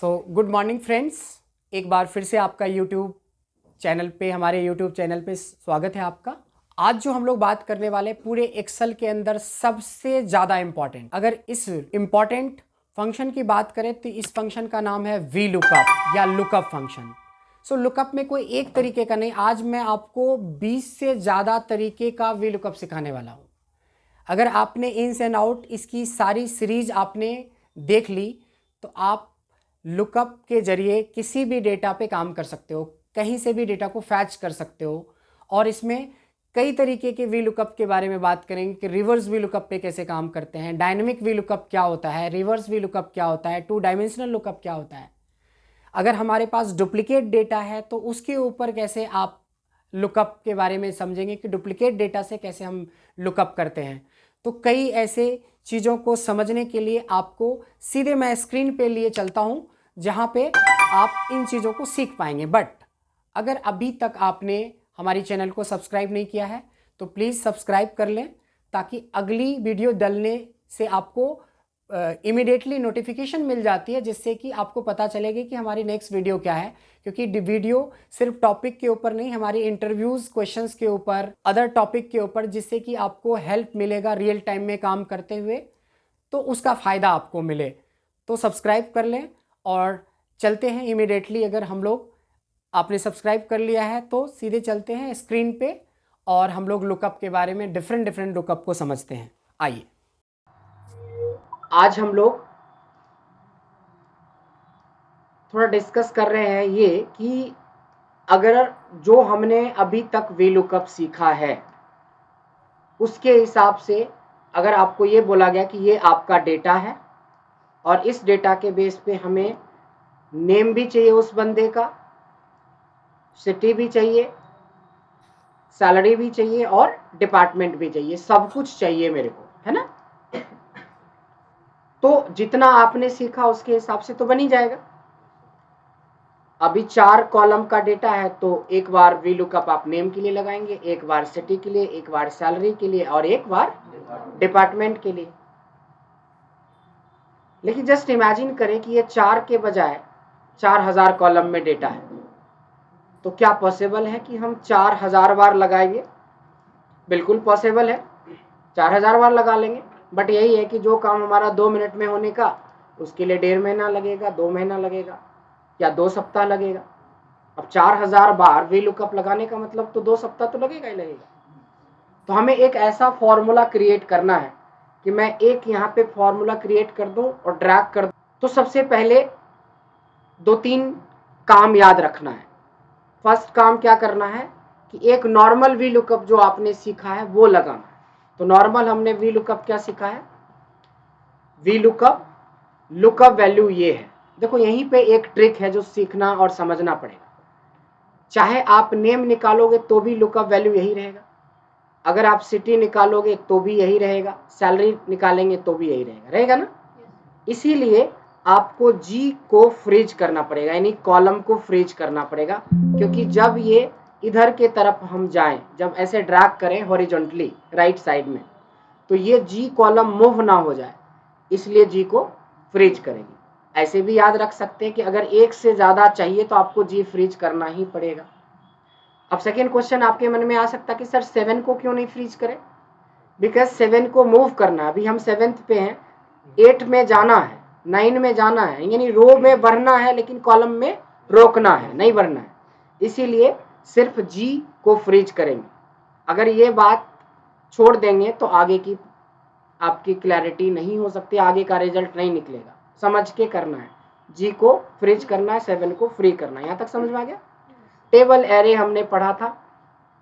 Good morning friends, एक बार फिर से आपका हमारे यूट्यूब चैनल पे स्वागत है आपका। आज जो हम लोग बात करने वाले पूरे एक्सेल के अंदर सबसे ज़्यादा इम्पॉर्टेंट, अगर इस इम्पॉर्टेंट फंक्शन की बात करें तो इस फंक्शन का नाम है वी लुकअप या लुकअप फंक्शन। लुकअप में कोई एक तरीके का नहीं, आज मैं आपको 20 से ज़्यादा तरीके का वी लुकअप सिखाने वाला हूँ। अगर आपने इन्स एंड आउट इसकी सारी सीरीज आपने देख ली तो आप लुकअप के जरिए किसी भी डेटा पे काम कर सकते हो, कहीं से भी डेटा को फैच कर सकते हो। और इसमें कई तरीके के वी लुकअप के बारे में बात करेंगे कि रिवर्स वी लुकअप पे कैसे काम करते हैं, डायनेमिक वी लुकअप क्या होता है, रिवर्स वी लुकअप क्या होता है, 2 डायमेंशनल लुकअप क्या होता है। अगर हमारे पास डुप्लीकेट डेटा है तो उसके ऊपर कैसे आप लुकअप के बारे में समझेंगे कि डुप्लीकेट डेटा से कैसे हम लुकअप करते हैं। तो कई ऐसे चीज़ों को समझने के लिए आपको सीधे मैं स्क्रीन पे लिए चलता हूं जहां पे आप इन चीज़ों को सीख पाएंगे। बट अगर अभी तक आपने हमारी चैनल को सब्सक्राइब नहीं किया है तो प्लीज़ सब्सक्राइब कर लें, ताकि अगली वीडियो डलने से आपको इमीडिएटली नोटिफिकेशन मिल जाती है, जिससे कि आपको पता चलेगी कि हमारी नेक्स्ट वीडियो क्या है। क्योंकि वीडियो सिर्फ टॉपिक के ऊपर नहीं, हमारी इंटरव्यूज़ क्वेश्चंस के ऊपर, अदर टॉपिक के ऊपर, जिससे कि आपको हेल्प मिलेगा रियल टाइम में काम करते हुए, तो उसका फ़ायदा आपको मिले। तो सब्सक्राइब कर लें और चलते हैं इमीडिएटली। अगर हम लोग आपने सब्सक्राइब कर लिया है तो सीधे चलते हैं स्क्रीन पे और हम लोग लुकअप के बारे में डिफरेंट लुकअप को समझते हैं। आइए, आज हम लोग थोड़ा डिस्कस कर रहे हैं ये कि अगर जो हमने अभी तक वी लुकअप सीखा है उसके हिसाब से अगर आपको ये बोला गया कि ये आपका डेटा है और इस डेटा के बेस पे हमें नेम भी चाहिए उस बंदे का, सिटी भी चाहिए, सैलरी भी चाहिए और डिपार्टमेंट भी चाहिए, सब कुछ चाहिए मेरे को, है ना। तो जितना आपने सीखा उसके हिसाब से तो बन ही जाएगा। अभी 4 कॉलम का डेटा है तो एक बार वी लुकअप आप नेम के लिए लगाएंगे, एक बार सिटी के लिए, एक बार सैलरी के लिए और एक बार डिपार्टमेंट के लिए। लेकिन जस्ट इमेजिन करें कि ये 4 के बजाय 4000 कॉलम में डेटा है, तो क्या पॉसिबल है कि हम 4000 बार लगाएंगे? बिल्कुल पॉसिबल है, 4000 बार लगा लेंगे। बट यही है कि जो काम हमारा 2 मिनट में होने का उसके लिए 1.5 महीना लगेगा, 2 महीना लगेगा या 2 सप्ताह लगेगा। अब 4000 बार वी लुकअप लगाने का मतलब तो 2 सप्ताह तो लगेगा ही लगेगा। तो हमें एक ऐसा फॉर्मूला क्रिएट करना है कि मैं एक यहाँ पे फॉर्मूला क्रिएट कर दूं और ड्रैग कर दूं। तो सबसे पहले 2-3 काम याद रखना है। फर्स्ट काम क्या करना है कि एक नॉर्मल वी लुकअप जो आपने सीखा है वो लगाना है। तो नॉर्मल हमने वी लुकअप क्या सीखा है? वी लुकअप लुकअप वैल्यू ये है। देखो यहीं पे एक ट्रिक है जो सीखना और समझना पड़ेगा। चाहे आप नेम निकालोगे तो भी लुकअप वैल्यू यही रहेगा, अगर आप सिटी निकालोगे तो भी यही रहेगा, सैलरी निकालेंगे तो भी यही रहेगा ना। इसीलिए आपको जी को फ्रीज करना पड़ेगा, यानी कॉलम को फ्रीज करना पड़ेगा। क्योंकि जब ये इधर के तरफ हम जाएं, जब ऐसे ड्रैग करें हॉरिजॉन्टली राइट साइड में, तो ये जी कॉलम मूव ना हो जाए, इसलिए जी को फ्रीज करेंगे। ऐसे भी याद रख सकते हैं कि अगर एक से ज़्यादा चाहिए तो आपको जी फ्रीज करना ही पड़ेगा। अब सेकेंड क्वेश्चन आपके मन में आ सकता है कि सर 7 को क्यों नहीं फ्रीज करें? बिकॉज 7 को मूव करना, अभी हम 7th पे हैं, 8 में जाना है, 9 में जाना है, यानी रो में बढ़ना है लेकिन कॉलम में रोकना है, नहीं बढ़ना है। इसीलिए सिर्फ जी को फ्रीज करेंगे। अगर ये बात छोड़ देंगे तो आगे की आपकी क्लैरिटी नहीं हो सकती, आगे का रिजल्ट नहीं निकलेगा। समझ के करना है, जी को फ्रीज करना है, 7 को फ्री करना है। यहाँ तक समझ में आ गया? टेबल एरे हमने पढ़ा था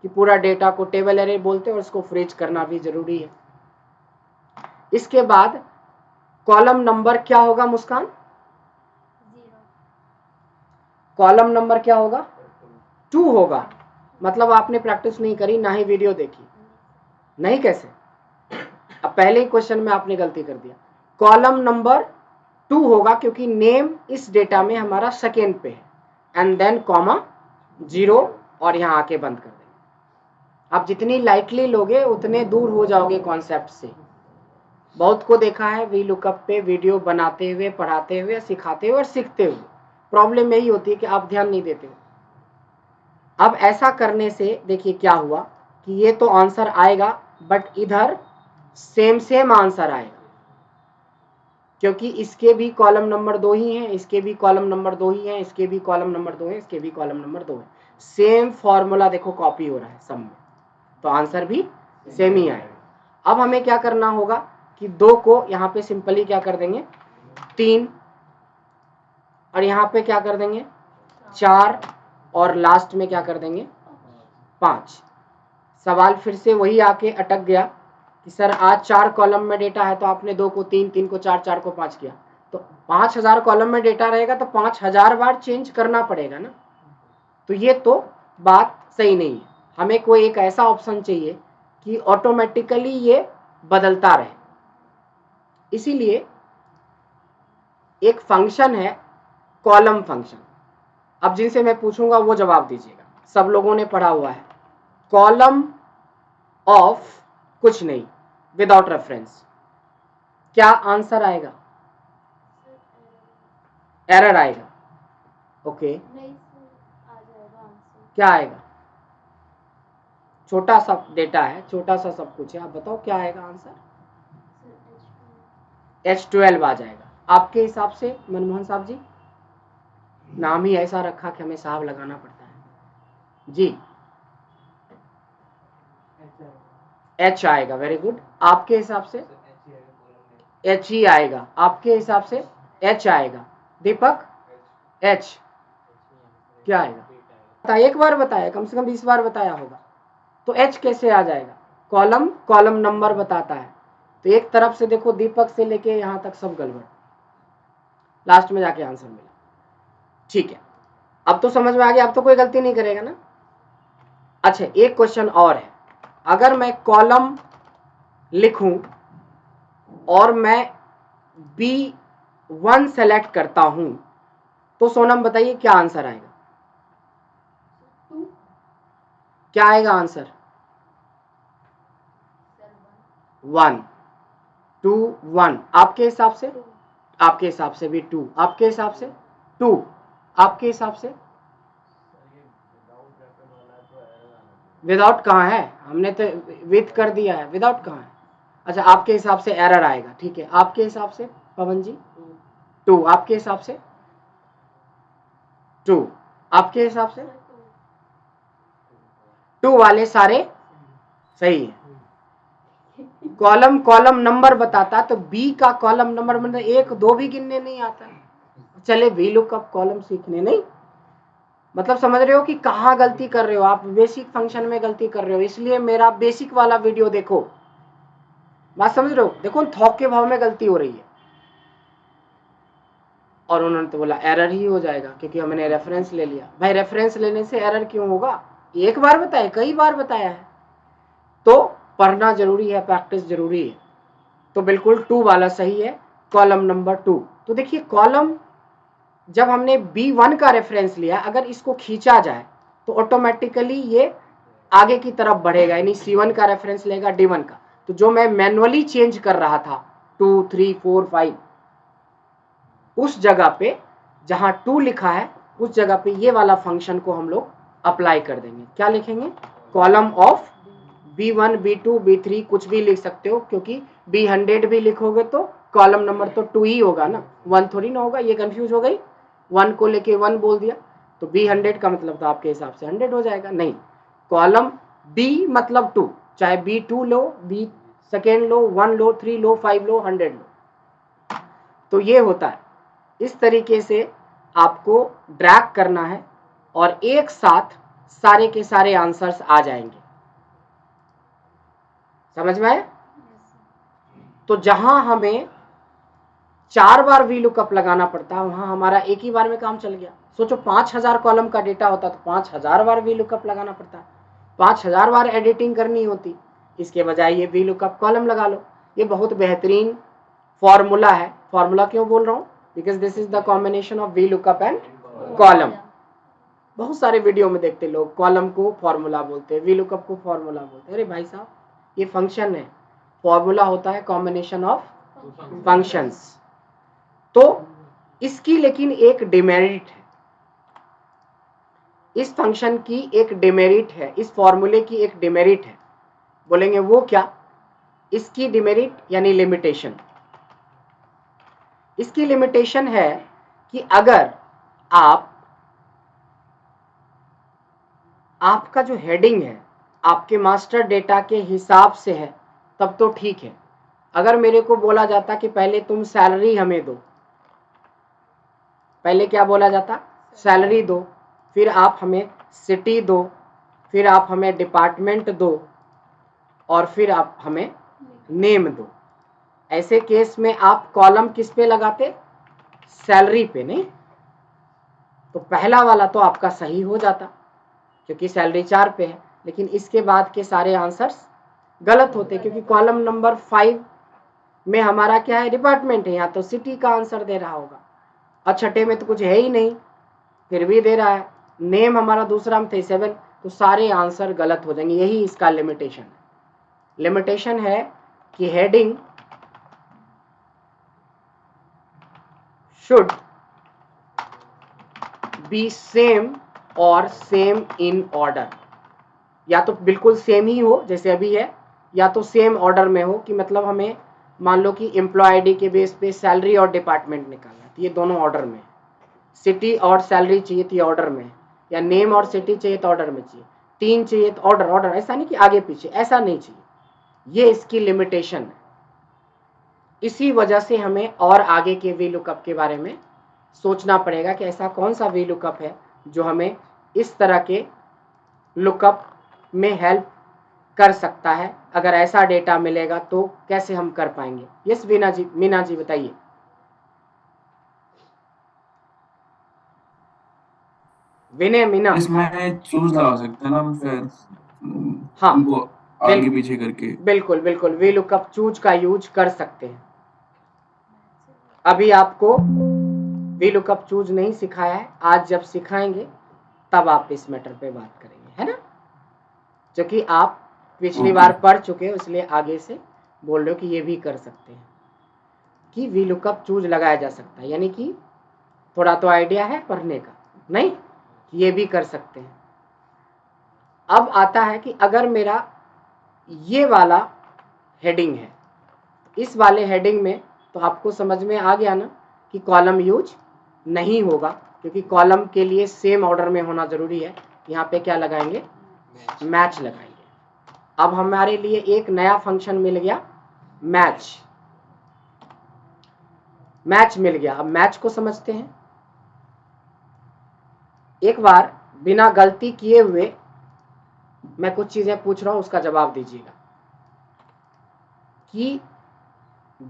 कि पूरा डेटा को टेबल एरे बोलते हैं और उसको फ्रीज करना भी जरूरी है। इसके बाद कॉलम नंबर क्या होगा मुस्कान? कॉलम नंबर क्या होगा? 2 होगा। मतलब आपने प्रैक्टिस नहीं करी, ना ही वीडियो देखी। नहीं कैसे? अब पहले ही क्वेश्चन में आपने गलती कर दिया। कॉलम नंबर 2 होगा क्योंकि नेम इस डेटा में हमारा सेकेंड पे है, एंड देन कॉमा 0 और यहाँ आके बंद कर देंगे। आप जितनी लाइटली लोगे उतने दूर हो जाओगे कॉन्सेप्ट से। बहुत को देखा है वी लुकअप पे वीडियो बनाते हुए, पढ़ाते हुए, सिखाते हुए और सीखते हुए। प्रॉब्लम यही होती है कि आप ध्यान नहीं देते हो। अब ऐसा करने से देखिए क्या हुआ कि ये तो आंसर आएगा, बट इधर सेम आंसर आएगा, क्योंकि इसके भी कॉलम नंबर 2 ही हैं, इसके भी कॉलम नंबर 2 ही हैं, इसके भी कॉलम नंबर 2 है, इसके भी कॉलम नंबर 2 है। सेम फॉर्मूला देखो कॉपी हो रहा है सब में, तो आंसर भी सेम ही आएगा। अब हमें क्या करना होगा कि 2 को यहाँ पे सिंपली क्या कर देंगे 3, और यहाँ पे क्या कर देंगे 4, और लास्ट में क्या कर देंगे 5। सवाल फिर से वही आके अटक गया कि सर आज 4 कॉलम में डेटा है, तो आपने 2 को 3, 3 को 4, 4 को 5 किया, तो 5000 कॉलम में डेटा रहेगा तो 5000 बार चेंज करना पड़ेगा ना। तो ये तो बात सही नहीं है। हमें कोई एक ऐसा ऑप्शन चाहिए कि ऑटोमेटिकली ये बदलता रहे। इसीलिए एक फंक्शन है कॉलम फंक्शन। अब जिनसे मैं पूछूंगा वो जवाब दीजिएगा, सब लोगों ने पढ़ा हुआ है। कॉलम ऑफ कुछ नहीं, विदाउट रेफरेंस, क्या आंसर आएगा? एरर आएगा। ओके, क्या आएगा? छोटा सा डेटा है, छोटा सा सब कुछ है, आप बताओ क्या आएगा आंसर? H12 आ जाएगा। आपके हिसाब से मनमोहन साहब जी? नाम ही ऐसा रखा कि हमें साहब लगाना पड़ता है जी। H आएगा, वेरी गुड। आपके हिसाब से H ही आएगा, आपके हिसाब से H आएगा। दीपक H क्या आएगा? बताया, एक बार बताया, कम से कम 20 बार बताया होगा। तो H कैसे आ जाएगा? कॉलम नंबर बताता है। तो एक तरफ से देखो दीपक से लेके यहां तक सब गड़बड़, लास्ट में जाके आंसर मिला। ठीक है, अब तो समझ में आ गया, अब तो कोई गलती नहीं करेगा ना। अच्छा, एक क्वेश्चन और है। अगर मैं कॉलम लिखूं और मैं B1 सेलेक्ट करता हूं, तो सोनम बताइए क्या आंसर आएगा? क्या आएगा आंसर? 1, 2, 1। आपके हिसाब से? आपके हिसाब से भी 2, आपके हिसाब से 2, आपके हिसाब से? विदाउट कहाँ है? हमने तो विथ कर दिया है, विदाउट कहाँ है? अच्छा, आपके हिसाब से एरर आएगा, ठीक है। आपके हिसाब से पवन जी? 2, आपके हिसाब से 2, आपके हिसाब से 2 वाले सारे सही है। कॉलम नंबर बताता, तो बी का कॉलम नंबर मतलब 1, 2 भी गिनने नहीं आता। चले वी लुकअप कॉलम सीखने नहीं, मतलब समझ रहे हो कि कहाँ गलती कर रहे हो आप? बेसिक फंक्शन में गलती कर रहे हो, इसलिए मेरा बेसिक वाला वीडियो देखो। बात समझ रहे हो? देखो थोक के भाव में गलती हो रही है। और उन्होंने तो बोला एरर ही हो जाएगा क्योंकि हमने रेफरेंस ले लिया। भाई रेफरेंस लेने से एरर क्यों होगा? एक बार बताया, कई बार बताया है। तो पढ़ना जरूरी है, प्रैक्टिस जरूरी है। तो बिल्कुल 2 वाला सही है, कॉलम नंबर 2। तो देखिए कॉलम, जब हमने B1 का रेफरेंस लिया, अगर इसको खींचा जाए तो ऑटोमेटिकली ये आगे की तरफ बढ़ेगा, यानी C1 का रेफरेंस लेगा D1 का। तो जो मैं मैनुअली चेंज कर रहा था 2, 3, 4, 5, उस जगह पे जहां 2 लिखा है उस जगह पे ये वाला फंक्शन को हम लोग अप्लाई कर देंगे। क्या लिखेंगे? Column of B1, B2, B3 कुछ भी लिख सकते हो, क्योंकि B100 भी लिखोगे तो कॉलम नंबर तो 2 ही होगा ना, 1 थोड़ी ना होगा। ये कंफ्यूज हो गई, 1 को लेके 1 बोल दिया, तो B100 का मतलब तो आपके हिसाब से 100 हो जाएगा। नहीं, कॉलम B मतलब 2, चाहे B2 लो, B सेकेंड लो, 1 लो, 3 लो, 5 लो, 100 लो। तो ये होता है, इस तरीके से आपको ड्रैग करना है और एक साथ सारे के सारे आंसर्स आ जाएंगे। समझ में आया? तो जहां हमें 4 बार वी लुकअप लगाना पड़ता है, वहां हमारा एक ही बार में काम चल गया। सोचो 5000 कॉलम का डेटा होता तो 5000 बार वी लुकअप लगाना पड़ता, 5000 बार एडिटिंग करनी होती। इसके बजाय ये वी लुकअप कॉलम लगा लो। ये बहुत बेहतरीन फॉर्मूला है। फॉर्मूला क्यों बोल रहा हूँ? Because this is the combination of V lookup and column. बहुत सारे वीडियो में देखते लोग कॉलम को फॉर्मूला बोलते हैं, वी लुकअप को फॉर्मूला बोलते हैं। अरे भाई साहब, ये फंक्शन है, फॉर्मूला होता है कॉम्बिनेशन ऑफ फंक्शंस। तो इसकी लेकिन एक डिमेरिट है, इस फंक्शन की एक डिमेरिट है, इस फॉर्मूले की एक डिमेरिट है। बोलेंगे वो क्या? इसकी डिमेरिट यानी लिमिटेशन। इसकी लिमिटेशन है कि अगर आपका जो हेडिंग है आपके मास्टर डेटा के हिसाब से है तब तो ठीक है। अगर मेरे को बोला जाता कि पहले तुम सैलरी हमें दो, पहले क्या बोला जाता? सैलरी दो, फिर आप हमें सिटी दो, फिर आप हमें डिपार्टमेंट दो, और फिर आप हमें नेम दो। ऐसे केस में आप कॉलम किस पे लगाते? सैलरी पे, नहीं? तो पहला वाला तो आपका सही हो जाता क्योंकि सैलरी 4 पे है, लेकिन इसके बाद के सारे आंसर्स गलत होते क्योंकि कॉलम नंबर 5 में हमारा क्या है? डिपार्टमेंट है, यहाँ तो सिटी का आंसर दे रहा होगा, और छठे में तो कुछ है ही नहीं फिर भी दे रहा है। नेम हमारा दूसरा में थे 7, तो सारे आंसर गलत हो जाएंगे। यही इसका लिमिटेशन है। लिमिटेशन है कि हेडिंग शुड बी सेम और सेम इन ऑर्डर, या तो बिल्कुल सेम ही हो जैसे अभी है, या तो सेम ऑर्डर में हो कि मतलब हमें मान लो कि एम्प्लॉय आईडी के बेस पे सैलरी और डिपार्टमेंट निकालना है तो ये दोनों ऑर्डर में है, सिटी और सैलरी चाहिए तो ये ऑर्डर में है, या नेम और सिटी चाहिए तो ऑर्डर में चाहिए, 3 चाहिए तो ऑर्डर। ऐसा नहीं कि आगे पीछे, ऐसा नहीं चाहिए। ये इसकी लिमिटेशन है। इसी वजह से हमें और आगे के वी लुकअप के बारे में सोचना पड़ेगा कि ऐसा कौन सा वी लुकअप है जो हमें इस तरह के लुकअप में हेल्प कर सकता है। अगर ऐसा डेटा मिलेगा तो कैसे हम कर पाएंगे? यस मीना जी बताइए। विनय, मीना। इसमें चूज लगा सकते हैं ना हम फिर, हाँ, वो आगे पीछे करके। बिल्कुल बिल्कुल वी लुकअप चूज का यूज कर सकते हैं। अभी आपको वी लुकअप चूज नहीं सिखाया है, आज जब सिखाएंगे तब आप इस मैटर पे बात करेंगे, है ना? क्योंकि आप पिछली ओके। बार पढ़ चुके हो इसलिए आगे से बोल रहे हो कि ये भी कर सकते हैं कि वी लुकअप चूज लगाया जा सकता है, यानी कि थोड़ा तो आइडिया है पढ़ने का, नहीं? ये भी कर सकते हैं। अब आता है कि अगर मेरा ये वाला हेडिंग है, इस वाले हेडिंग में तो आपको समझ में आ गया ना कि कॉलम यूज नहीं होगा क्योंकि कॉलम के लिए सेम ऑर्डर में होना जरूरी है। यहाँ पे क्या लगाएंगे? मैच लगाएंगे। अब हमारे लिए एक नया फंक्शन मिल गया, मैच। मैच मिल गया। अब मैच को समझते हैं। एक बार बिना गलती किए हुए मैं कुछ चीजें पूछ रहा हूं, उसका जवाब दीजिएगा कि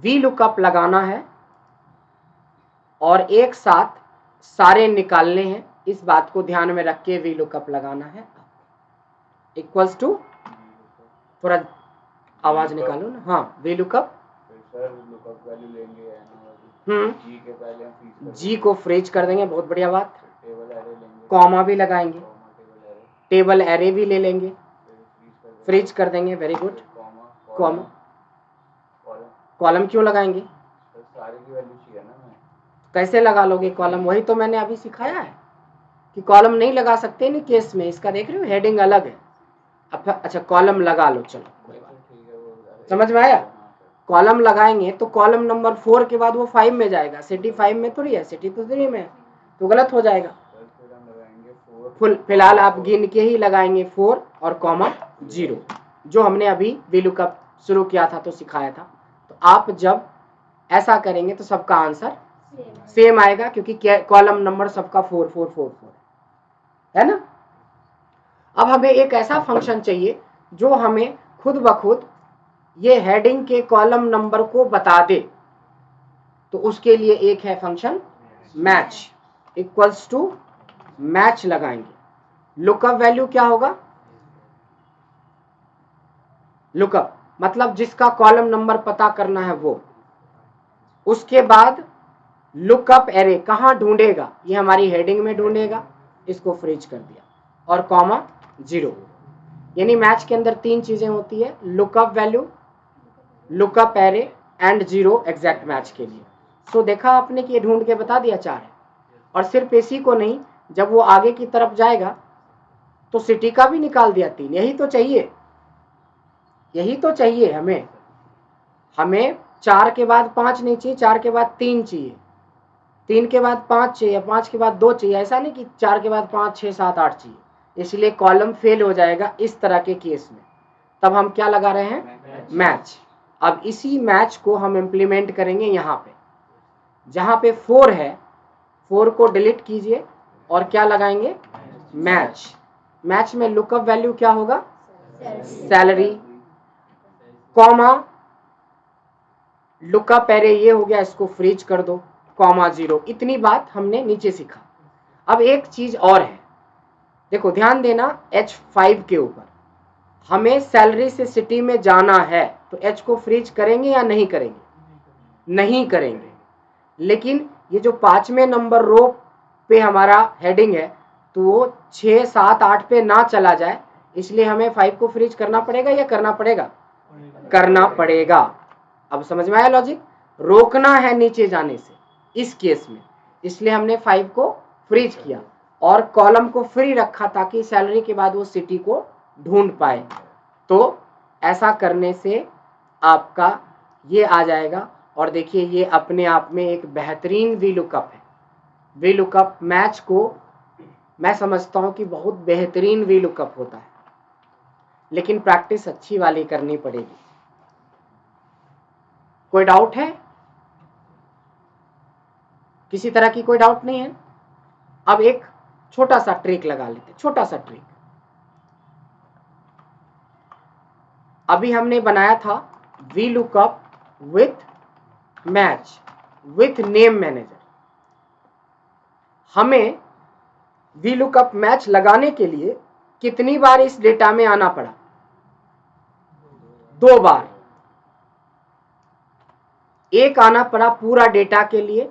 वी लुकअप लगाना है और एक साथ सारे निकालने हैं, इस बात को ध्यान में रख के वी लुकअप लगाना है। इक्वल्स टू, थोड़ा आवाज निकालो ना। हाँ, वी लुकअप जी को फ्रीज कर देंगे, बहुत बढ़िया बात। कॉमा भी लगाएंगे, टेबल एरे भी ले लेंगे, फ्रीज कर देंगे, वेरी गुड। कॉमा, कॉलम क्यों लगाएंगे? सारे की वैल्यू चाहिए ना। मैं कैसे लगा लोगे कॉलम? वही तो मैंने अभी सिखाया है कि कॉलम नहीं लगा सकते इन केस में। इसका देख रहे हो हेडिंग अलग है। अच्छा कॉलम लगा लो, चलो कोई बात, समझ में आया? कॉलम लगाएंगे तो कॉलम नंबर 4 के बाद वो 5 में जाएगा। सिटी 5 में थोड़ी है, सिटी तो 3 में है, तो गलत हो जाएगा। फिलहाल आप गिन के ही लगाएंगे 4 और कॉमा 0, जो हमने अभी वी लुकअप शुरू किया था तो सिखाया था। तो आप जब ऐसा करेंगे तो सबका आंसर सेम आएगा क्योंकि कॉलम नंबर सबका 4 4 4 4 है ना। अब हमें एक ऐसा फंक्शन चाहिए जो हमें खुद ब खुद ये हेडिंग के कॉलम नंबर को बता दे। तो उसके लिए एक है function match. Equals to match लगाएंगे। लुकअप वैल्यू क्या होगा? लुकअप मतलब जिसका कॉलम नंबर पता करना है वो। उसके बाद लुकअप एरे कहाँ ढूंढेगा? ये हमारी हेडिंग में ढूंढेगा, इसको फ्रीज कर दिया, और कॉमा 0। यानी मैच के अंदर 3 चीजें होती है, lookup value, lookup array and 0 exact match के लिए। सो देखा आपने कि ये ढूंढ के बता दिया 4 है। और सिर्फ इसी को नहीं, जब वो आगे की तरफ जाएगा तो सिटी का भी निकाल दिया 3। यही तो चाहिए, यही तो चाहिए हमें। हमें 4 के बाद 5 नहीं चाहिए, 4 के बाद 3 चाहिए, 3 के बाद 5 चाहिए, 5 के बाद 2 चाहिए। ऐसा नहीं कि 4 के बाद 5 6 7 8 चाहिए, इसलिए कॉलम फेल हो जाएगा इस तरह के केस में। तब हम क्या लगा रहे हैं? मैच। अब इसी मैच को हम इम्प्लीमेंट करेंगे यहाँ पे, जहाँ पे 4 है 4 को डिलीट कीजिए और क्या लगाएंगे? मैच। मैच में लुकअप वैल्यू क्या होगा? सैलरी, कॉमा लुकअप एरे ये हो गया, इसको फ्रीज कर दो, कॉमा 0। इतनी बात हमने नीचे सीखा। अब एक चीज और है, देखो ध्यान देना, H5 के ऊपर हमें सैलरी से सिटी में जाना है, तो H को फ्रीज करेंगे या नहीं करेंगे? नहीं करेंगे। लेकिन ये जो 5वें नंबर रो पे हमारा हेडिंग है, तो वो 6 7 8 पे ना चला जाए, इसलिए हमें 5 को फ्रीज करना पड़ेगा या करना पड़ेगा? करना पड़ेगा। अब समझ में आया लॉजिक? रोकना है नीचे जाने से इस केस में, इसलिए हमने 5 को फ्रीज किया और कॉलम को फ्री रखा ताकि सैलरी के बाद वो सिटी को ढूंढ पाए। तो ऐसा करने से आपका ये आ जाएगा। और देखिए ये अपने आप में एक बेहतरीन वी लुकअप है। वी लुकअप मैच को मैं समझता हूं कि बहुत बेहतरीन वी लुकअप होता है, लेकिन प्रैक्टिस अच्छी वाली करनी पड़ेगी। कोई डाउट है? किसी तरह की कोई डाउट नहीं है? अब एक छोटा सा ट्रिक लगा लेते, छोटा सा ट्रिक। अभी हमने बनाया था we lookup with match with name manager. हमें वी लुकअप मैच लगाने के लिए कितनी बार इस डेटा में आना पड़ा? 2 बार। एक आना पड़ा पूरा डेटा के लिए,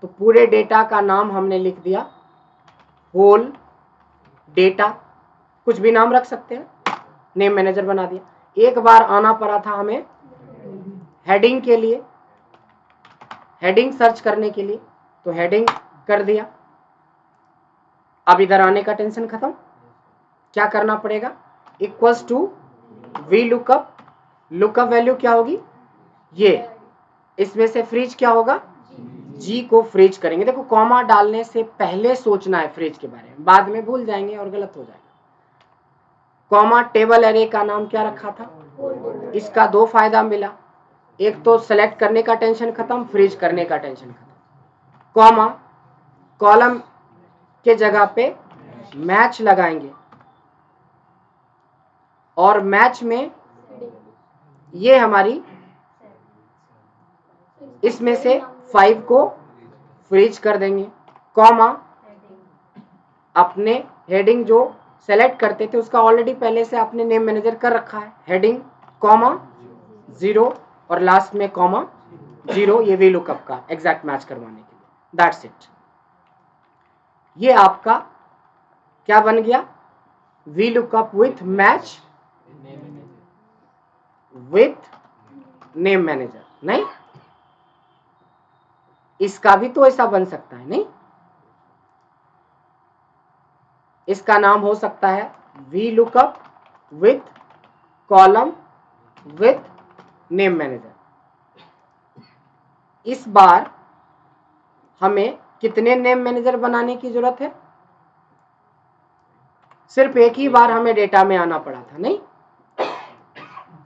तो पूरे डेटा का नाम हमने लिख दिया होल डेटा, कुछ भी नाम रख सकते हैं, नेम मैनेजर बना दिया। एक बार आना पड़ा था हमें हेडिंग के लिए, हेडिंग सर्च करने के लिए, तो हेडिंग कर दिया। अब इधर आने का टेंशन खत्म। क्या करना पड़ेगा? Equals to V lookup, lookup value क्या होगी? ये, इसमें से फ्रीज क्या होगा? जी को फ्रीज करेंगे। देखो कॉमा डालने से पहले सोचना है फ्रीज के बारे में, बाद में भूल जाएंगे और गलत हो जाएगा। कॉमा टेबल एरे का नाम क्या रखा था? इसका 2 फायदा मिला, एक तो सेलेक्ट करने का टेंशन खत्म, फ्रीज करने का टेंशन खत्म। कॉमा कॉलम के जगह पे मैच लगाएंगे और मैच में ये हमारी इसमें से 5 को फ्रीज कर देंगे। कॉमा अपने हेडिंग जो सेलेक्ट करते थे उसका ऑलरेडी पहले से आपने नेम मैनेजर कर रखा है, हेडिंग कॉमा 0 और लास्ट में कॉमा 0, ये वी लुकअप का एग्जैक्ट मैच करवाने के लिए। That's it. ये आपका क्या बन गया? We lookup with match with name manager. नहीं, इसका भी तो ऐसा बन सकता है, नहीं? इसका नाम हो सकता है we lookup with column with name manager. इस बार हमें कितने नेम मैनेजर बनाने की जरूरत है? सिर्फ एक ही बार हमें डेटा में आना पड़ा था, नहीं?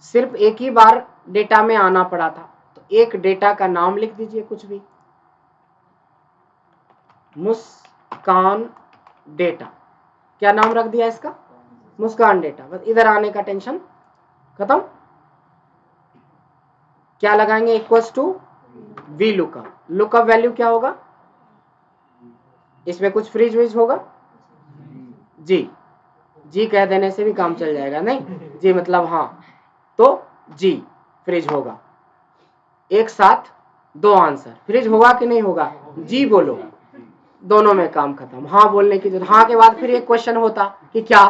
सिर्फ एक ही बार डेटा में आना पड़ा था, तो एक डेटा का नाम लिख दीजिए कुछ भी, मुस्कान डेटा। क्या नाम रख दिया इसका? मुस्कान डेटा। बस इधर आने का टेंशन खत्म। क्या लगाएंगे? Equals to V lookup. Lookup value क्या होगा? इसमें कुछ फ्रीज व्रीज होगा? जी, जी कह देने से भी काम चल जाएगा, नहीं? जी मतलब हाँ, तो जी फ्रीज होगा। एक साथ 2 आंसर, फ्रीज होगा कि नहीं होगा? जी बोलो, दोनों में काम खत्म। हाँ बोलने की जरूरत, हाँ के बाद फिर एक क्वेश्चन होता कि क्या,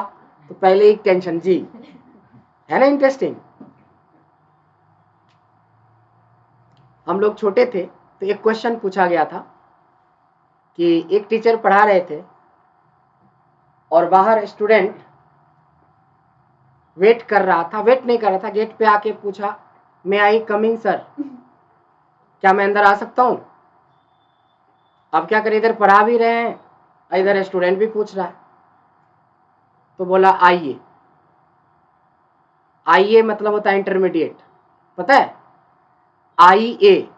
तो पहले एक टेंशन जी, है ना? इंटरेस्टिंग। हम लोग छोटे थे तो एक क्वेश्चन पूछा गया था कि एक टीचर पढ़ा रहे थे और बाहर स्टूडेंट वेट कर रहा था, वेट नहीं कर रहा था, गेट पे आके पूछा, मे आई कम इन सर, क्या मैं अंदर आ सकता हूँ? अब क्या करें, इधर पढ़ा भी रहे हैं, इधर स्टूडेंट भी पूछ रहा है, तो बोला आइए। आइए मतलब होता है इंटरमीडिएट, पता है? आईए,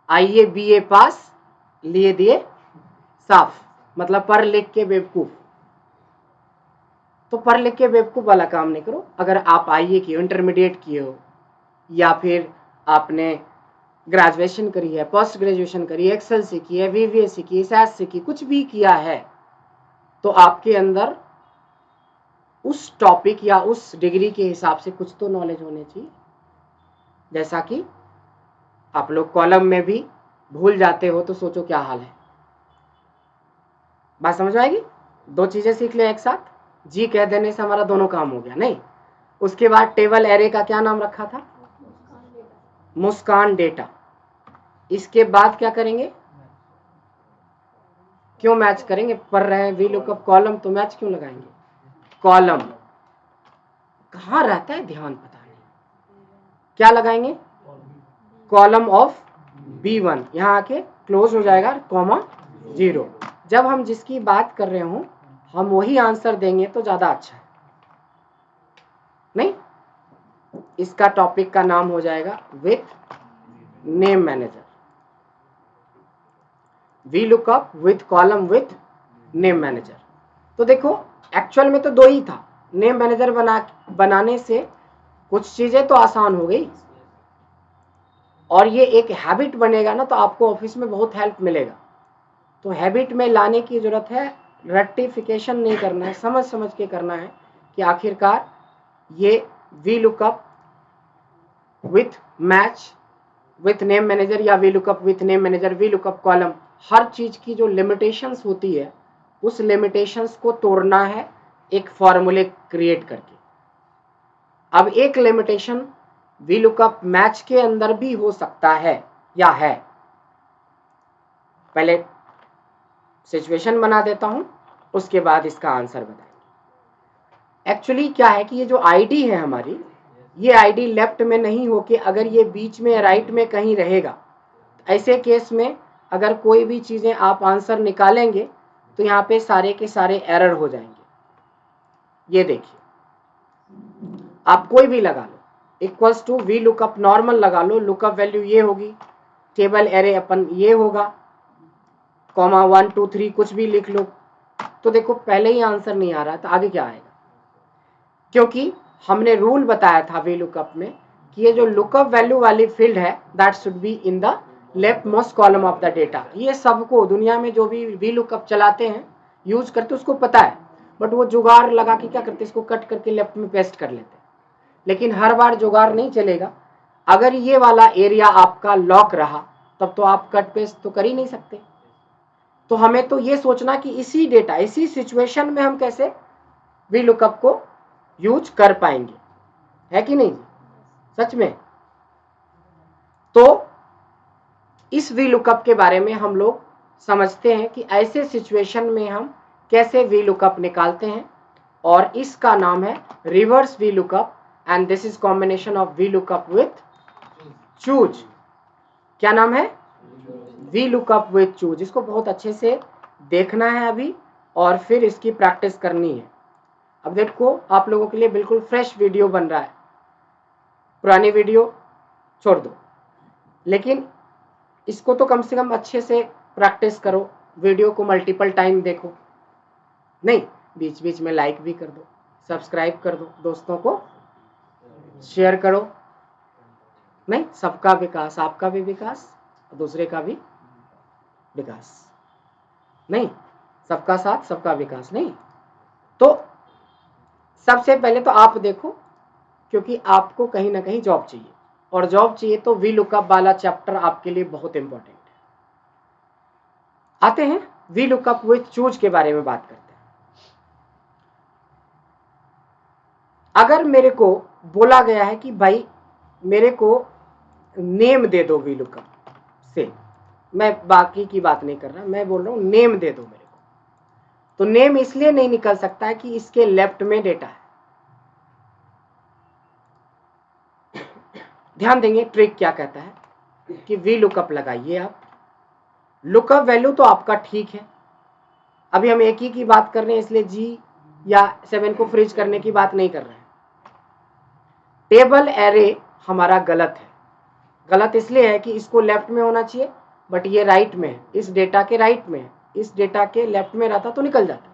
आइए बीए पास, लिए दिए साफ, मतलब पढ़ लिख के बेवकूफ। तो पढ़ लिख के बेवकूफ वाला काम नहीं करो। अगर आप आईए किए हो, इंटरमीडिएट किए हो, या फिर आपने ग्रेजुएशन करी है, पोस्ट ग्रेजुएशन करी है, एक्सेल सीखी है, वीवीए सीखी, सैस सीखी, कुछ भी किया है, तो आपके अंदर उस टॉपिक या उस डिग्री के हिसाब से कुछ तो नॉलेज होने चाहिए। जैसा कि आप लोग कॉलम में भी भूल जाते हो तो सोचो क्या हाल है। बात समझ आएगी? दो चीजें सीख ले एक साथ, जी कह देने से हमारा दोनों काम हो गया नहीं। उसके बाद टेबल एरे का क्या नाम रखा था? मुस्कान डेटा। इसके बाद क्या करेंगे? क्यों मैच करेंगे? पढ़ रहे हैं वी लुकअप कॉलम, तो मैच क्यों लगाएंगे? कॉलम कहाँ रहता है ध्यान, पता नहीं। क्या लगाएंगे? कॉलम ऑफ B1, यहाँ आके क्लोज हो जाएगा, कॉमा 0। जब हम जिसकी बात कर रहे हो हम वही आंसर देंगे तो ज्यादा अच्छा है नहीं। इसका टॉपिक का नाम हो जाएगा with name manager, V lookup with column with name manager. तो देखो एक्चुअल में तो दो ही था, नेम मैनेजर बनाने से कुछ चीजें तो आसान हो गई, और ये एक हैबिट बनेगा ना, तो आपको ऑफिस में बहुत हेल्प मिलेगा। तो हैबिट में लाने की जरूरत है, रेक्टिफिकेशन नहीं करना है, समझ समझ के करना है कि आखिरकार ये V lookup with match with name manager या V lookup with name manager, V lookup column, हर चीज की जो लिमिटेशंस होती है उस लिमिटेशंस को तोड़ना है एक फॉर्मूले क्रिएट करके। अब एक लिमिटेशन वी लुकअप मैच के अंदर भी हो सकता है या है, पहले सिचुएशन बना देता हूं, उसके बाद इसका आंसर बताएंगे। एक्चुअली क्या है कि ये जो आईडी है हमारी, ये आईडी लेफ्ट में नहीं होके अगर ये बीच में राइट में कहीं रहेगा, ऐसे केस में अगर कोई भी चीजें आप आंसर निकालेंगे तो यहाँ पे सारे के सारे एरर हो जाएंगे। ये देखिए, आप कोई भी लगा लो, equals to V lookup normal लगा लो, लुकअप वैल्यू ये होगी, टेबल एरे अपन ये होगा, कॉमा 1 2 3 कुछ भी लिख लो। तो देखो पहले ही आंसर नहीं आ रहा तो आगे क्या आएगा? क्योंकि हमने रूल बताया था वी लुकअप में कि ये जो लुकअप वैल्यू वाली फील्ड है that should be in the left most column of the data. ये सबको दुनिया में जो भी वी लुकअप चलाते हैं, यूज करते, उसको पता है, बट वो जुगाड़ लगा के क्या करते, इसको कट करके लेफ्ट में पेस्ट कर लेते हैं। लेकिन हर बार जुगाड़ नहीं चलेगा। अगर ये वाला एरिया आपका लॉक रहा तब तो आप कट पेस्ट तो कर ही नहीं सकते। तो हमें तो ये सोचना कि इसी डेटा, इसी सिचुएशन में हम कैसे वी लुकअप को यूज कर पाएंगे, है कि नहीं? सच में। तो इस वी लुकअप के बारे में हम लोग समझते हैं कि ऐसे सिचुएशन में हम कैसे वी लुकअप निकालते हैं, और इसका नाम है reverse V lookup, and this is combination of we lookup with choose. क्या नाम है? We lookup with choose. इसको बहुत अच्छे से देखना है अभी, और फिर इसकी प्रैक्टिस करनी है। अब देखो आप लोगों के लिए बिल्कुल फ्रेश वीडियो बन रहा है, पुरानी वीडियो छोड़ दो, लेकिन इसको तो कम से कम अच्छे से प्रैक्टिस करो, वीडियो को मल्टीपल टाइम देखो, नहीं बीच बीच में लाइक भी कर दो, सब्सक्राइब कर दो, दोस्तों को शेयर करो। नहीं, सबका विकास, आपका भी विकास, दूसरे का भी विकास, नहीं सबका साथ सबका विकास। नहीं तो सबसे पहले तो आप देखो, क्योंकि आपको कहीं ना कहीं जॉब चाहिए, और जॉब चाहिए तो वी लुकअप वाला चैप्टर आपके लिए बहुत इंपॉर्टेंट है। आते हैं वी लुकअप विथ चूज के बारे में बात करते हैं। अगर मेरे को बोला गया है कि भाई मेरे को नेम दे दो वी लुकअप से, मैं बाकी की बात नहीं कर रहा, मैं बोल रहा हूँ नेम दे दो मेरे को। तो नेम इसलिए नहीं निकल सकता है कि इसके लेफ्ट में डेटा है। ध्यान देंगे ट्रिक क्या कहता है कि वी लुकअप लगाइए आप। लुकअप वैल्यू तो आपका ठीक है, अभी हम एक ही की बात कर रहे हैं इसलिए जी या 7 को फ्रीज करने की बात नहीं कर रहे हैं। टेबल एरे हमारा गलत है। गलत इसलिए है कि इसको लेफ्ट में होना चाहिए, बट ये राइट में है, इस डेटा के राइट में है, इस डेटा के लेफ्ट में रहता तो निकल जाता।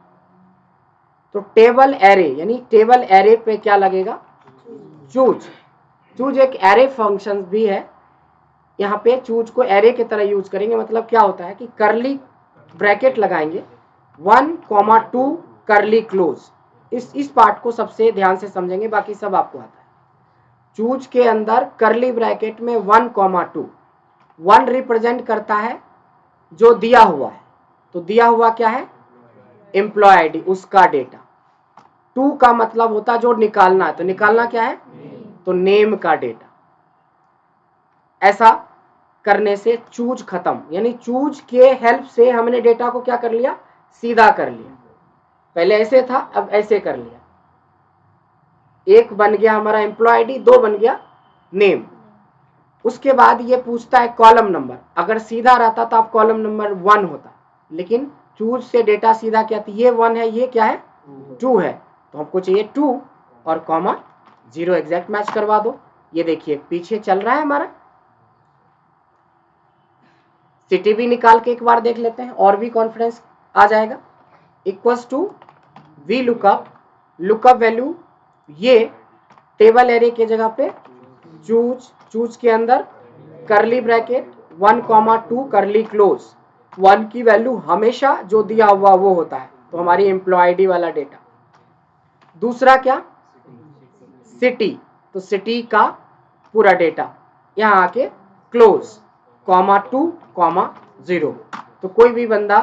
तो टेबल एरे यानी टेबल एरे पे क्या लगेगा, चूज। चूज एक एरे फंक्शन भी है, यहाँ पे चूज को एरे की तरह यूज करेंगे। मतलब क्या होता है कि करली ब्रैकेट लगाएंगे 1,2 करली क्लोज। इस पार्ट को सबसे ध्यान से समझेंगे, बाकी सब आपको आता है। चूज के अंदर करली ब्रैकेट में 1,2, 1 रिप्रेजेंट करता है जो दिया हुआ है, तो दिया हुआ क्या है, एम्प्लॉय आईडी, उसका डेटा। 2 का मतलब होता है जो निकालना है, तो निकालना क्या है, तो नेम का डेटा। ऐसा करने से चूज खत्म, यानी चूज के हेल्प से हमने डेटा को क्या कर लिया, सीधा कर लिया। पहले ऐसे था, अब ऐसे कर लिया। एक बन गया हमारा एम्प्लॉय आईडी, 2 बन गया नेम। उसके बाद ये पूछता है कॉलम नंबर। अगर सीधा रहता तो आप कॉलम नंबर 1 होता, लेकिन चूज से डेटा सीधा क्या थी, ये 1 है, ये क्या है 2 है, तो हमको चाहिए 2 और कॉमा 0 एग्जैक्ट मैच करवा दो। ये देखिए पीछे चल रहा है हमारा। सिटी भी निकाल के एक बार देख लेते हैं और भी कॉन्फिडेंस आ जाएगा। Equals to V lookup, lookup value ये टेबल एरे के जगह पे चूज, चूज के अंदर करली ब्रैकेट 1,2 करली क्लोज। 1 की वैल्यू हमेशा जो दिया हुआ वो होता है, तो हमारी एम्प्लॉय आईडी वाला डेटा। दूसरा क्या, सिटी, तो सिटी का पूरा डेटा यहाँ आके क्लोज, (2, 0। तो कोई भी बंदा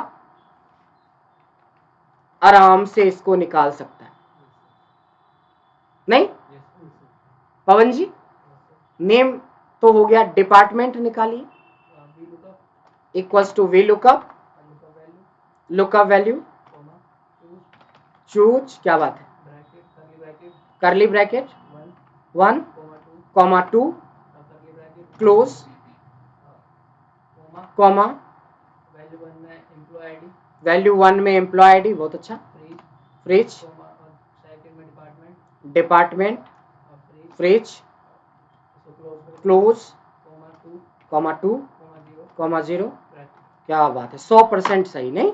आराम से इसको निकाल सकता है। नहीं पवन जी, नेम तो हो गया, डिपार्टमेंट निकालिए। Equals to V lookup, lookup value choose, क्या बात है, करली ब्रैकेट 1,2 क्लोज, कॉमा वैल्यू 1 में एम्प्लॉय आईडी, बहुत अच्छा, फ्रिज डिपार्टमेंट, फ्रिज क्लोज, (2, 0। क्या बात है, 100% सही। नहीं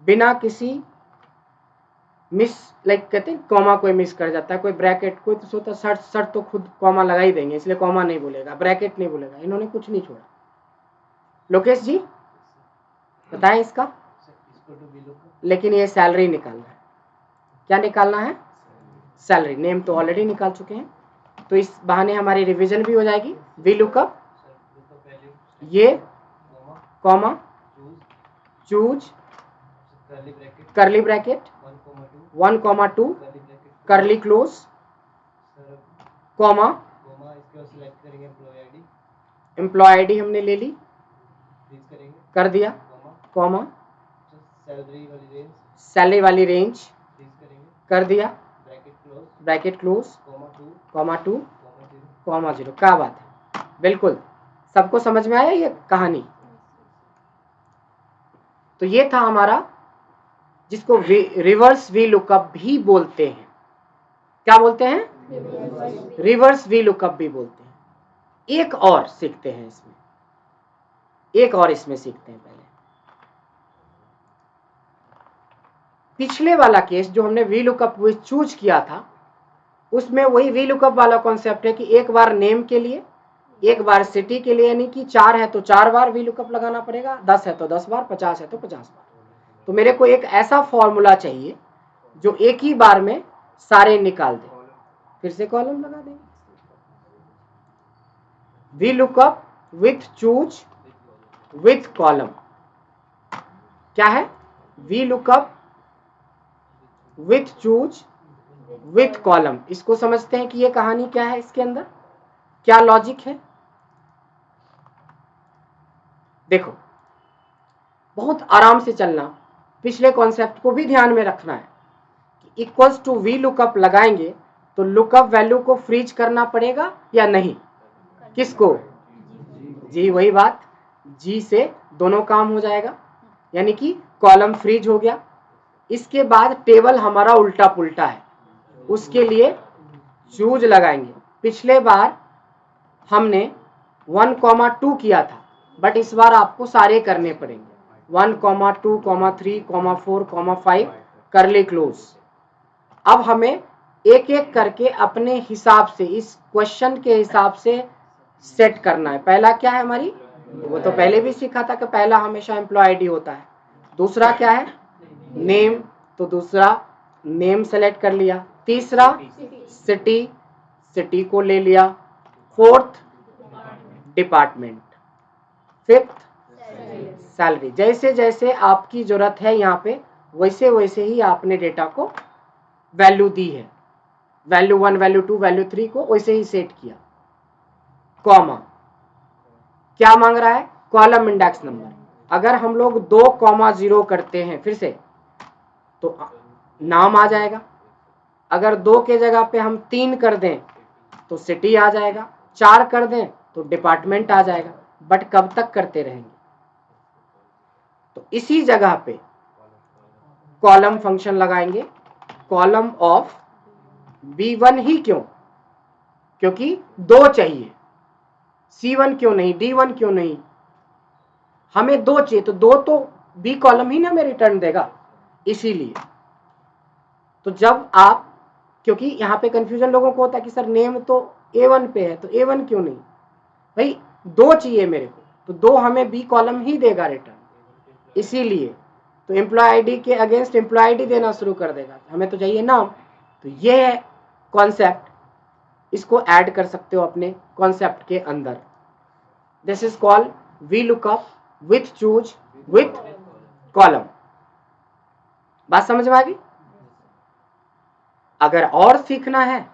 बिना किसी मिस, लाइक कहते हैं कॉमा कोई मिस कर जाता है, कोई ब्रैकेट, कोई तो सोता सर तो खुद कॉमा लगा ही देंगे इसलिए कॉमा नहीं बोलेगा, ब्रैकेट नहीं बोलेगा, इन्होंने कुछ नहीं छोड़ा। लोकेश जी बताएं इसका, लेकिन ये सैलरी निकालना है। क्या निकालना है, सैलरी। नेम तो ऑलरेडी निकाल चुके हैं, तो इस बहाने हमारी रिवीजन भी हो जाएगी। वी लुकअप ये कॉमा चूज करली ब्रैकेट 1,2 करली क्लोज, कॉमा एम्प्लॉय आईडी हमने ले ली, कर दिया, कॉमा सैलरी वाली रेंज कर दिया, ब्रैकेट क्लोज, (2, 0। क्या बात है, बिल्कुल सबको समझ में आया ये कहानी। तो ये था हमारा, जिसको रिवर्स वी लुकअप भी बोलते हैं। क्या बोलते हैं, रिवर्स वी लुकअप भी बोलते हैं। एक और सीखते हैं इसमें, एक और इसमें सीखते हैं। पहले पिछले वाला केस जो हमने वी लुकअप विद चूज किया था, उसमें वही वी लुकअप वाला कॉन्सेप्ट है कि एक बार नेम के लिए, एक बार सिटी के लिए, यानी कि 4 है तो 4 बार वी लुकअप लगाना पड़ेगा, 10 है तो 10 बार, 50 है तो 50 बार। तो मेरे को एक ऐसा फॉर्मूला चाहिए जो एक ही बार में सारे निकाल दे। फिर से कॉलम लगा देंगे, we lookup with choose with column. क्या है, we lookup with choose with column. इसको समझते हैं कि ये कहानी क्या है, इसके अंदर क्या लॉजिक है। देखो बहुत आराम से चलना, पिछले कॉन्सेप्ट को भी ध्यान में रखना है कि इक्वल्स टू वी लुकअप लगाएंगे तो लुकअप वैल्यू को फ्रीज करना पड़ेगा या नहीं, किसको, जी वही बात, जी से दोनों काम हो जाएगा, यानी कि कॉलम फ्रीज हो गया। इसके बाद टेबल हमारा उल्टा पुल्टा है, उसके लिए चूज लगाएंगे। पिछले बार हमने 1,2 किया था, बट इस बार आपको सारे करने पड़ेंगे, 1,2, 3, 4, 5 करली क्लोज। अब हमें एक एक करके अपने हिसाब से, इस क्वेश्चन के हिसाब से सेट करना है। पहला क्या है हमारी, वो तो पहले भी सीखा था कि पहला हमेशा एम्प्लॉय आईडी होता है। दूसरा क्या है, नेम, तो दूसरा नेम सेलेक्ट कर लिया। तीसरा सिटी, सिटी को ले लिया। Fourth department. Fifth salary. जैसे जैसे आपकी जरूरत है यहाँ पे, वैसे वैसे ही आपने डेटा को वैल्यू दी है, वैल्यू 1, वैल्यू 2, वैल्यू 3 को वैसे ही सेट किया। कॉमा क्या मांग रहा है, कॉलम इंडेक्स नंबर। अगर हम लोग 2,0 करते हैं फिर से तो नाम आ जाएगा। अगर 2 के जगह पे हम 3 कर दें तो सिटी आ जाएगा, 4 कर दें तो डिपार्टमेंट आ जाएगा। बट कब तक करते रहेंगे, तो इसी जगह पे कॉलम फंक्शन लगाएंगे, कॉलम ऑफ B1 ही क्यों, क्योंकि 2 चाहिए, C1 क्यों नहीं, D1 क्यों नहीं, हमें 2 चाहिए, तो 2 तो बी कॉलम ही ना हमें रिटर्न देगा। इसीलिए तो जब आप, क्योंकि यहाँ पे कंफ्यूजन लोगों को होता है कि सर नेम तो A1 पे है तो A1 क्यों नहीं, भाई 2 चाहिए मेरे को, तो 2 हमें बी कॉलम ही देगा रिटर्न। इसीलिए तो एम्प्लॉय आईडी के अगेंस्ट एम्प्लॉय आईडी देना शुरू कर देगा, हमें तो चाहिए नाम। तो ये है कॉन्सेप्ट, इसको ऐड कर सकते हो अपने कॉन्सेप्ट के अंदर। This is called V lookup with choose with column. बात समझ में आ गई। अगर और सीखना है,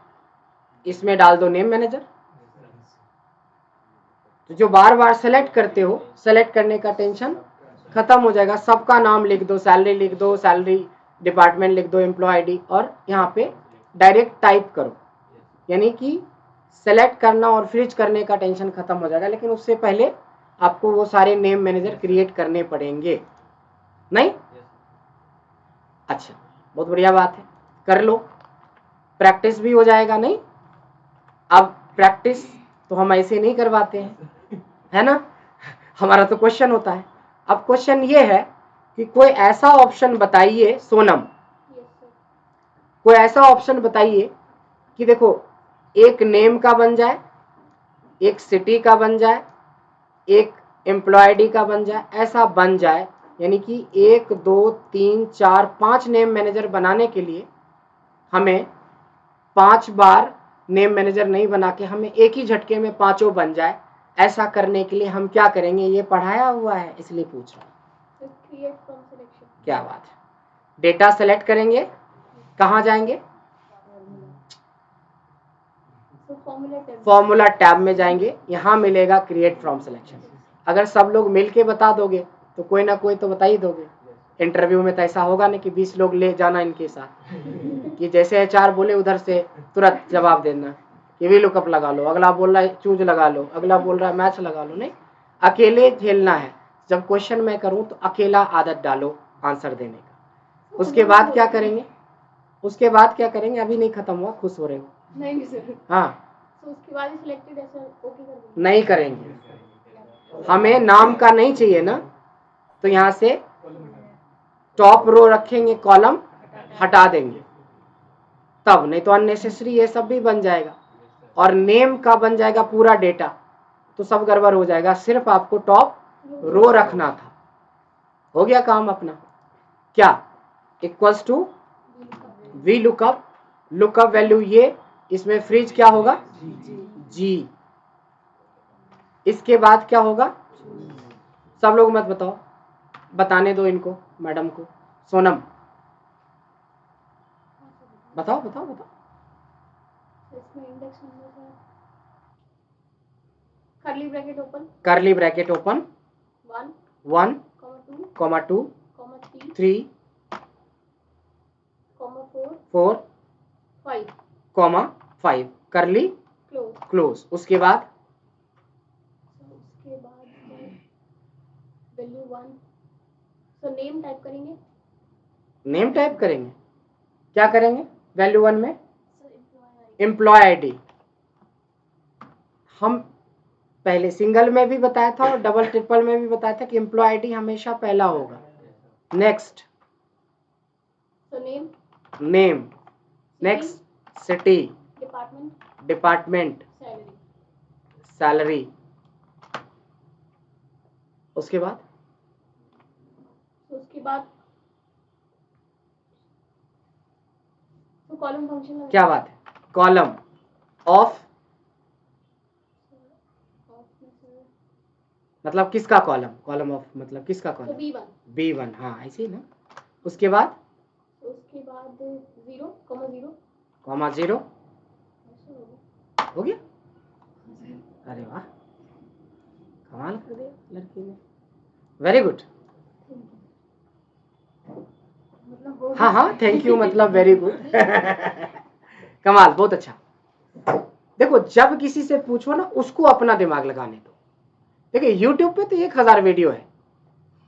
इसमें डाल दो नेम मैनेजर। तो जो बार बार सेलेक्ट करते हो, सेलेक्ट करने का टेंशन खत्म हो जाएगा। सबका नाम लिख दो, सैलरी लिख दो, सैलरी डिपार्टमेंट लिख दो, एम्प्लॉय आईडी, और यहाँ पे डायरेक्ट टाइप करो, यानी कि सेलेक्ट करना और फ्रीज करने का टेंशन खत्म हो जाएगा। लेकिन उससे पहले आपको वो सारे नेम मैनेजर क्रिएट करने पड़ेंगे, नहीं? अच्छा, बहुत बढ़िया बात है, कर लो, प्रैक्टिस भी हो जाएगा। नहीं, अब प्रैक्टिस तो हम ऐसे नहीं करवाते हैं, है ना, हमारा तो क्वेश्चन होता है। अब क्वेश्चन ये है कि कोई ऐसा ऑप्शन बताइए, सोनम, कोई ऐसा ऑप्शन बताइए कि देखो एक नेम का बन जाए, एक सिटी का बन जाए, एक एम्प्लॉय आईडी का बन जाए, ऐसा बन जाए। यानी कि 1, 2, 3, 4, 5 नेम मैनेजर बनाने के लिए हमें 5 बार नेम मैनेजर नहीं बना के हमें एक ही झटके में 5 बन जाए। ऐसा करने के लिए हम क्या करेंगे, ये पढ़ाया हुआ है इसलिए पूछ रहा हूँ। क्या बात है, डेटा सेलेक्ट करेंगे, कहाँ जाएंगे, फॉर्मूला टैब में जाएंगे, यहाँ मिलेगा क्रिएट फ्रॉम सिलेक्शन। अगर सब लोग मिलके बता दोगे तो कोई ना कोई तो बता ही दोगे। इंटरव्यू में तो ऐसा होगा नहीं कि 20 लोग ले जाना इनके साथ, कि जैसे HR बोले उधर से तुरंत जवाब देना कि वी लुकअप लगा लो, अगला बोल रहा है चूज लगा लो, अगला बोल रहा है मैच लगा लो। नहीं, अकेले झेलना है। जब क्वेश्चन मैं करूं तो अकेला आदत डालो आंसर देने का। उसके बाद क्या करेंगे, उसके बाद क्या करेंगे, अभी नहीं खत्म हुआ, खुश हो रहे हो? नहीं सर। हाँ, तो उसके बाद ही सिलेक्टेड ऐसा ओके कर देंगे? नहीं करेंगे, हमें नाम का नहीं चाहिए ना, तो यहाँ से टॉप रो रखेंगे, कॉलम हटा देंगे तब, नहीं तो अननेसेसरी ये सब भी बन जाएगा और नेम का बन जाएगा पूरा डेटा, तो सब गड़बड़ हो जाएगा। सिर्फ आपको टॉप रो रखना था, हो गया काम अपना। क्या, equals to V lookup, lookup value ये, इसमें फ्रीज क्या होगा, जी। इसके बाद क्या होगा, सब लोग मत बताओ, बताने दो इनको, मैडम को। सोनम बताओ बताओ बताओ। करली ब्रैकेट ओपन, करली ब्रैकेट ओपन, 1, 1, 2, 2, 3, 3, 4, 4, 5. 5 करली क्लोज. क्लोज। उसके बाद उसके बाद वैल्यू 1. सो नेम टाइप करेंगे. नेम टाइप करेंगे। क्या करेंगे वैल्यू 1 में? Sir employee ID. हम पहले सिंगल में भी बताया था और डबल ट्रिपल में भी बताया था कि एम्प्लॉय आईडी हमेशा पहला होगा। Next so name. Next city, department. Department, salary. Salary. उसके बाद उसके बाद तो कॉलम फंक्शन. क्या बात है? कॉलम ऑफ मतलब किसका कॉलम? कॉलम ऑफ मतलब किसका तो कॉलम? B1. B1। हाँ ऐसे ही ना। उसके बाद 0, 0. 0 हो गया। अरे वाह, कमाल कर दिया लड़की ने। Very good. हाँ हाँ, थैंक यू मतलब वेरी गुड। कमाल, बहुत अच्छा। देखो जब किसी से पूछो ना उसको अपना दिमाग लगाने दो। देखिए यूट्यूब पे तो 1000 वीडियो है,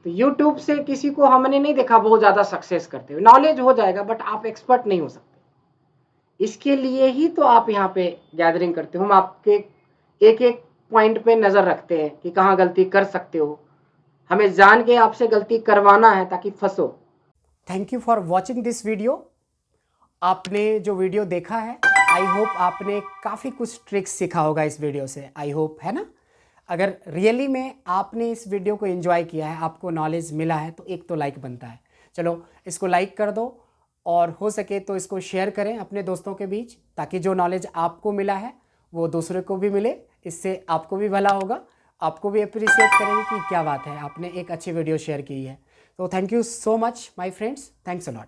तो यूट्यूब से किसी को हमने नहीं देखा बहुत ज्यादा सक्सेस करते हुए। नॉलेज हो जाएगा बट आप एक्सपर्ट नहीं हो सकते। इसके लिए ही तो आप यहाँ पे गैदरिंग करते हो। हम आपके एक एक पॉइंट पे नजर रखते हैं कि कहाँ गलती कर सकते हो। हमें जान के आपसे गलती करवाना है ताकि फंसो। Thank you for watching this video. आपने जो वीडियो देखा है, आई होप आपने काफ़ी कुछ ट्रिक्स सीखा होगा इस वीडियो से। आई होप, है ना? अगर रियली में आपने इस वीडियो को एंजॉय किया है, आपको नॉलेज मिला है, तो एक तो लाइक बनता है। चलो इसको लाइक कर दो और हो सके तो इसको शेयर करें अपने दोस्तों के बीच, ताकि जो नॉलेज आपको मिला है वो दूसरे को भी मिले। इससे आपको भी भला होगा, आपको भी अप्रिशिएट करेंगे कि क्या बात है, आपने एक अच्छी वीडियो शेयर की है। तो thank you so much my friends, thanks a lot.